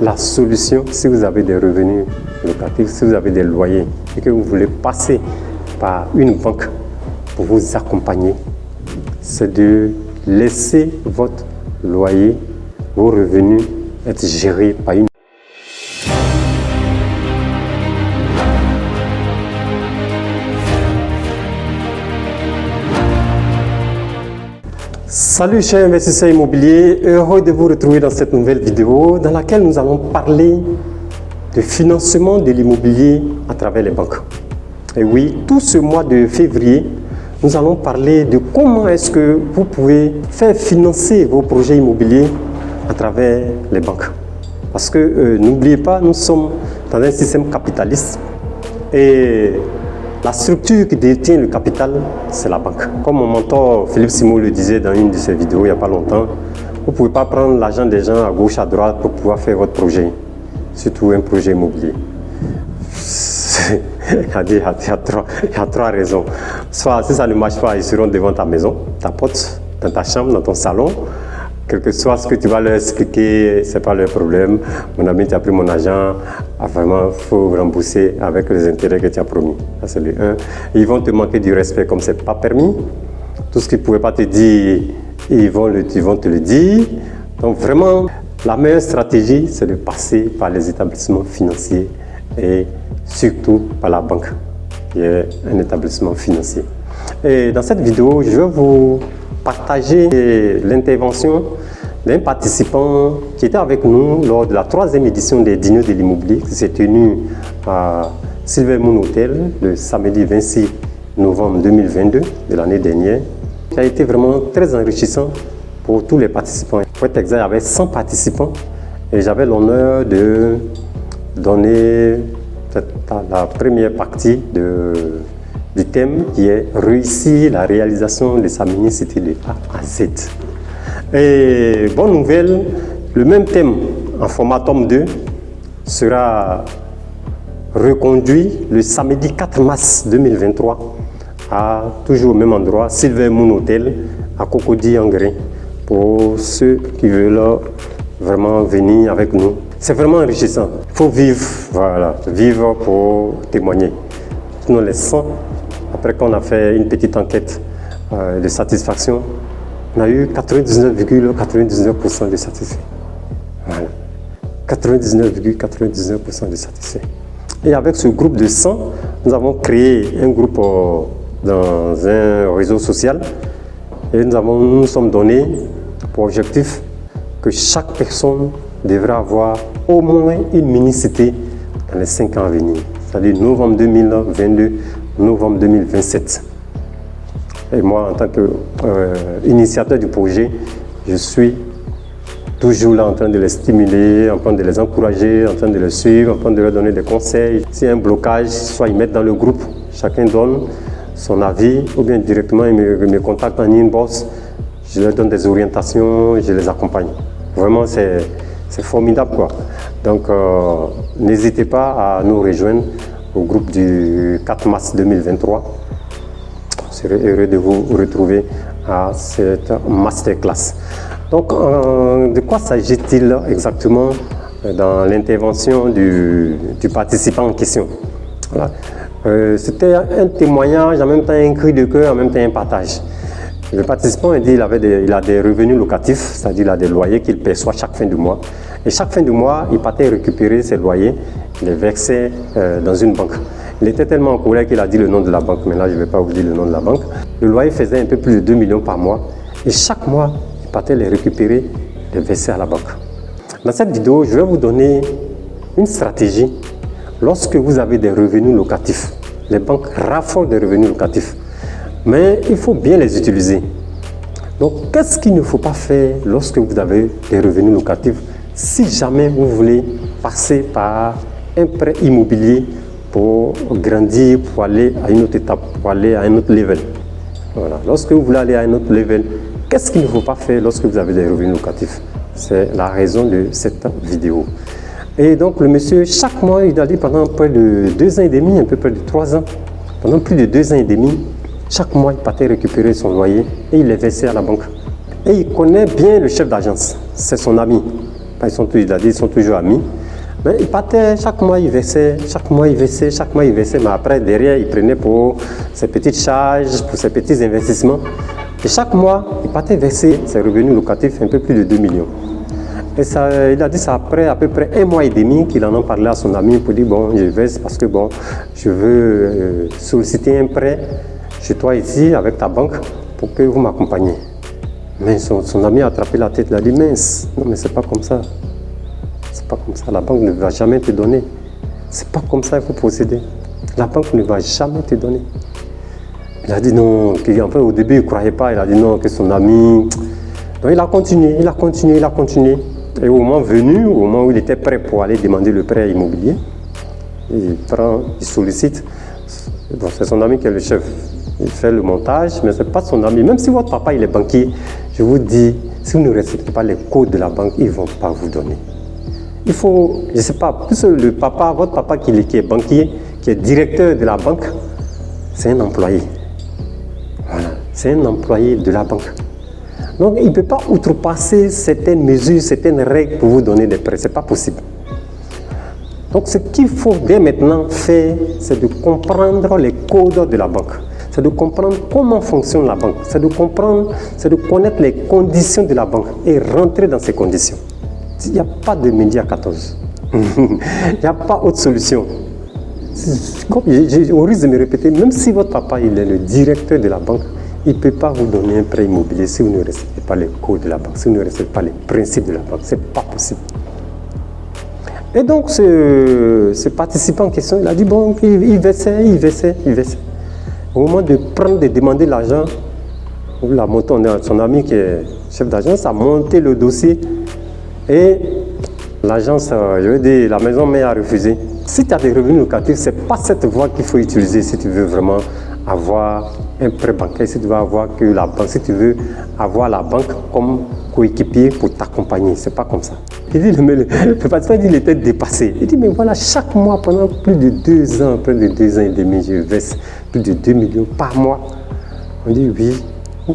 La solution, si vous avez des revenus locatifs, si vous avez des loyers et que vous voulez passer par une banque pour vous accompagner, c'est de laisser votre loyer, vos revenus être gérés par une. Salut chers investisseurs immobiliers, heureux de vous retrouver dans cette nouvelle vidéo dans laquelle nous allons parler de financement de l'immobilier à travers les banques. Et oui, tout ce mois de février, nous allons parler de comment est-ce que vous pouvez faire financer vos projets immobiliers à travers les banques. Parce que n'oubliez pas, nous sommes dans un système capitaliste et la structure qui détient le capital, c'est la banque. Comme mon mentor Philippe Simon le disait dans une de ses vidéos il n'y a pas longtemps, vous ne pouvez pas prendre l'argent des gens à gauche, à droite pour pouvoir faire votre projet, surtout un projet immobilier. Il y a trois raisons. Soit si ça ne marche pas, ils seront devant ta maison, ta porte, dans ta chambre, dans ton salon. Quel que soit ce que tu vas leur expliquer, ce n'est pas leur problème. Mon ami, tu as pris mon argent, vraiment, il faut rembourser avec les intérêts que tu as promis. Ça, c'est le 1. Ils vont te manquer du respect comme ce n'est pas permis. Tout ce qu'ils ne pouvaient pas te dire, ils vont te le dire. Donc vraiment, la meilleure stratégie, c'est de passer par les établissements financiers et surtout par la banque, qui est un établissement financier. Et dans cette vidéo, je vais vous partager l'intervention d'un participant qui était avec nous lors de la 3e édition des dîners de l'immobilier qui s'est tenue à Silver Moon Hotel le samedi 26 novembre 2022 de l'année dernière, qui a été vraiment très enrichissant pour tous les participants. Pour être exact, il y avait 100 participants et j'avais l'honneur de donner la première partie du thème qui est réussir la réalisation de sa mini-cité de A à Z. Et bonne nouvelle, le même thème en format tome 2 sera reconduit le samedi 4 mars 2023 à toujours au même endroit, Silver Moon Hotel à Cocody en Grain, pour ceux qui veulent vraiment venir avec nous. C'est vraiment enrichissant. Il faut vivre, voilà, vivre pour témoigner. Nous les 100. Après qu'on a fait une petite enquête de satisfaction, on a eu 99,99% de satisfaits. Voilà. 99,99% de satisfaits. Et avec ce groupe de 100, nous avons créé un groupe dans un réseau social et nous sommes donnés pour objectif que chaque personne devra avoir au moins une mini-cité dans les 5 ans à venir, c'est-à-dire novembre 2022, novembre 2027. Et moi, en tant qu'initiateur du projet, je suis toujours là en train de les stimuler, en train de les encourager, en train de les suivre, en train de leur donner des conseils. S'il y a un blocage, soit ils mettent dans le groupe, chacun donne son avis, ou bien directement ils me contactent en inbox, je leur donne des orientations, je les accompagne. Vraiment, c'est formidable, quoi. Donc, n'hésitez pas à nous rejoindre au groupe du 4 mars 2023. Je serai heureux de vous retrouver à cette masterclass. Donc, de quoi s'agit-il exactement dans l'intervention du participant en question? Voilà. C'était un témoignage, en même temps un cri de cœur, en même temps un partage. Le participant a dit qu'il a des revenus locatifs, c'est-à-dire qu'il a des loyers qu'il perçoit chaque fin du mois. Et chaque fin du mois, il partait récupérer ses loyers, il les versait dans une banque. Il était tellement en colère qu'il a dit le nom de la banque, mais là je ne vais pas vous dire le nom de la banque. Le loyer faisait un peu plus de 2 millions par mois et chaque mois, il partait les récupérer, les verser à la banque. Dans cette vidéo, je vais vous donner une stratégie. Lorsque vous avez des revenus locatifs, les banques raffolent des revenus locatifs, mais il faut bien les utiliser. Donc, qu'est-ce qu'il ne faut pas faire lorsque vous avez des revenus locatifs si jamais vous voulez passer par un prêt immobilier pour grandir, pour aller à une autre étape, pour aller à un autre level? Voilà. Lorsque vous voulez aller à un autre level, qu'est-ce qu'il ne faut pas faire lorsque vous avez des revenus locatifs? C'est la raison de cette vidéo. Et donc, le monsieur, chaque mois, il a dit pendant près de 2 ans et demi, un peu près de 3 ans, pendant plus de 2 ans et demi, chaque mois, il partait récupérer son loyer et il les versait à la banque. Et il connaît bien le chef d'agence, c'est son ami. Ils sont toujours amis. Mais il partait, chaque mois il versait, mais après derrière il prenait pour ses petites charges, pour ses petits investissements. Et chaque mois, il partait verser ses revenus locatifs un peu plus de 2 millions. Et ça, il a dit ça après à peu près 1 mois et demi qu'il en a parlé à son ami pour dire bon, je verse parce que bon, je veux solliciter un prêt chez toi ici avec ta banque pour que vous m'accompagniez. Mais son ami a attrapé la tête, il a dit mince, non mais c'est pas comme ça. C'est pas comme ça, la banque ne va jamais te donner. C'est pas comme ça qu'il faut procéder. La banque ne va jamais te donner. Il a dit non, enfin, au début il ne croyait pas, il a dit non, que son ami... Donc il a continué. Et au moment venu, au moment où il était prêt pour aller demander le prêt immobilier, il sollicite. Bon, c'est son ami qui est le chef. Il fait le montage, mais ce n'est pas son ami. Même si votre papa il est banquier, je vous dis, si vous ne respectez pas les codes de la banque, ils ne vont pas vous donner. Il faut, je ne sais pas, plus votre papa qui est banquier, qui est directeur de la banque, c'est un employé. Voilà, c'est un employé de la banque. Donc il ne peut pas outrepasser certaines mesures, certaines règles pour vous donner des prêts. Ce n'est pas possible. Donc ce qu'il faut dès maintenant faire, c'est de comprendre les codes de la banque. C'est de comprendre comment fonctionne la banque. C'est de connaître les conditions de la banque et rentrer dans ces conditions. Il n'y a pas de média 14. Il n'y a pas autre solution. Au risque de me répéter, même si votre papa il est le directeur de la banque, il ne peut pas vous donner un prêt immobilier si vous ne respectez pas les codes de la banque, si vous ne respectez pas les principes de la banque. Ce n'est pas possible. Et donc, ce participant en question, il a dit, bon, il versait. Au moment de demander l'argent, son ami qui est chef d'agence a monté le dossier et l'agence, je veux dire, la maison mère a refusé. Si tu as des revenus locatifs, ce n'est pas cette voie qu'il faut utiliser si tu veux vraiment avoir un prêt bancaire, si tu veux avoir que la banque, si tu veux avoir la banque comme coéquipier pour t'accompagner. Ce n'est pas comme ça. Il dit, le patron dit, il était dépassé. Il dit, mais voilà, chaque mois, pendant plus de 2 ans, près de 2 ans et demi, je verse plus de 2 millions par mois. On dit, oui.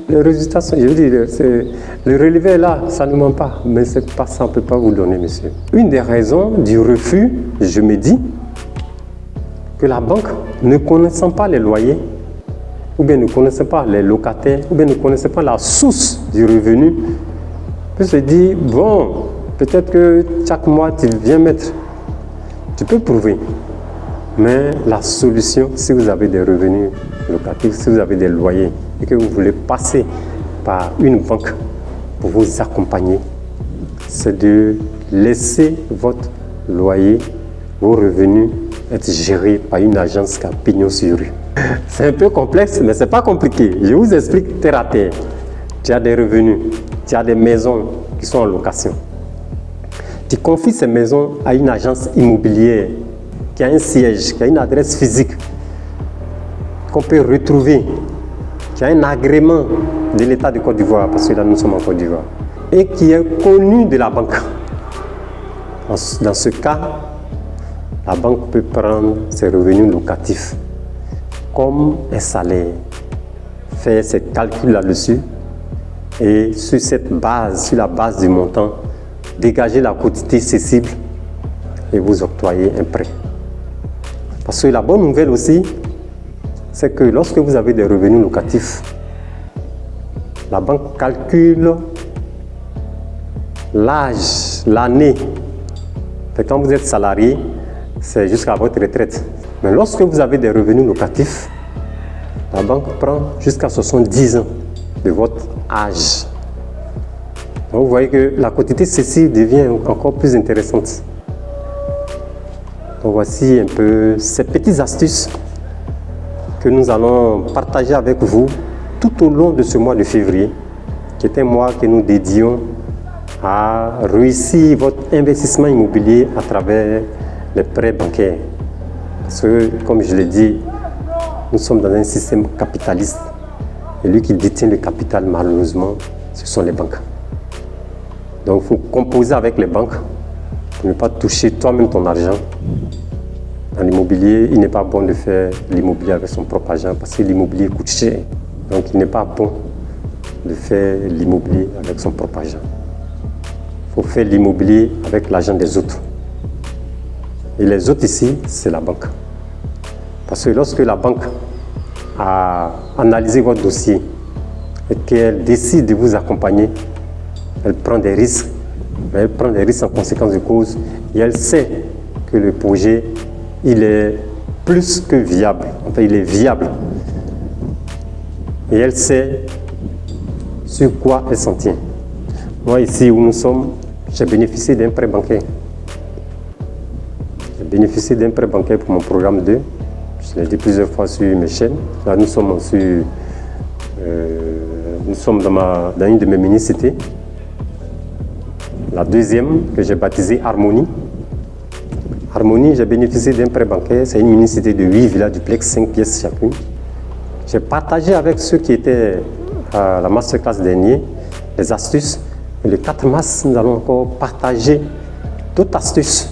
Les résultats sont, je veux dire, le relevé est là, ça ne ment pas, mais c'est pas ça, on ne peut pas vous donner, monsieur. Une des raisons du refus, je me dis, que la banque, ne connaissant pas les loyers, ou bien ne connaissant pas les locataires, ou bien ne connaissant pas la source du revenu, peut se dire, bon, peut-être que chaque mois tu viens mettre, tu peux prouver, mais la solution, si vous avez des revenus locatifs, si vous avez des loyers, et que vous voulez passer par une banque pour vous accompagner, c'est de laisser votre loyer, vos revenus être gérés par une agence qui a pignon sur rue. C'est un peu complexe, mais ce n'est pas compliqué. Je vous explique terre à terre. Tu as des revenus, tu as des maisons qui sont en location. Tu confies ces maisons à une agence immobilière qui a un siège, qui a une adresse physique qu'on peut retrouver, qui a un agrément de l'État de Côte d'Ivoire, parce que là nous sommes en Côte d'Ivoire, et qui est connu de la banque. Dans ce cas, la banque peut prendre ses revenus locatifs comme un salaire, faire ses calculs là-dessus et sur cette base, sur la base du montant, dégager la quantité cessible et vous octroyer un prêt. Parce que la bonne nouvelle aussi, c'est que lorsque vous avez des revenus locatifs, la banque calcule l'âge, l'année. Quand vous êtes salarié, c'est jusqu'à votre retraite. Mais lorsque vous avez des revenus locatifs, la banque prend jusqu'à 70 ans de votre âge. Donc vous voyez que la quantité cessible devient encore plus intéressante. Donc voici un peu ces petites astuces que nous allons partager avec vous tout au long de ce mois de février, qui est un mois que nous dédions à réussir votre investissement immobilier à travers les prêts bancaires. Parce que, comme je l'ai dit, nous sommes dans un système capitaliste. Et lui qui détient le capital, malheureusement, ce sont les banques. Donc il faut composer avec les banques pour ne pas toucher toi-même ton argent. Dans l'immobilier, il n'est pas bon de faire l'immobilier avec son propre argent parce que l'immobilier coûte cher. Donc il n'est pas bon de faire l'immobilier avec son propre argent. faut faire l'immobilier avec l'argent des autres. Et les autres ici, c'est la banque. Parce que lorsque la banque a analysé votre dossier et qu'elle décide de vous accompagner, elle prend des risques, mais elle prend des risques en conséquence de cause et elle sait que le projet, il est plus que viable, enfin il est viable. Et elle sait sur quoi elle s'en tient. Moi ici où nous sommes, j'ai bénéficié d'un prêt bancaire. J'ai bénéficié d'un prêt bancaire pour mon programme 2. Je l'ai dit plusieurs fois sur mes chaînes. Là nous sommes dans une de mes mini-cités. La deuxième que j'ai baptisée Harmonie. Harmonie, j'ai bénéficié d'un prêt bancaire. C'est une mini-cité de 8 villas duplex, 5 pièces chacune. J'ai partagé avec ceux qui étaient à la masterclass dernier les astuces. Et le 4 mars, nous allons encore partager d'autres astuces.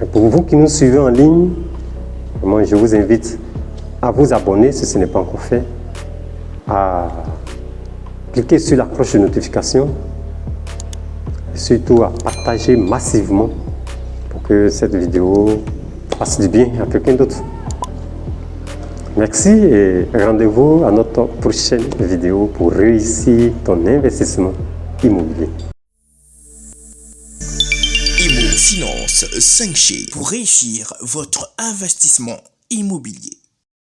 Et pour vous qui nous suivez en ligne, moi, je vous invite à vous abonner si ce n'est pas encore fait, à cliquer sur la cloche de notification et surtout à partager massivement pour que cette vidéo fasse du bien à quelqu'un d'autre. Merci et rendez-vous à notre prochaine vidéo pour réussir ton investissement immobilier. Imo Finance 5G pour réussir votre investissement immobilier.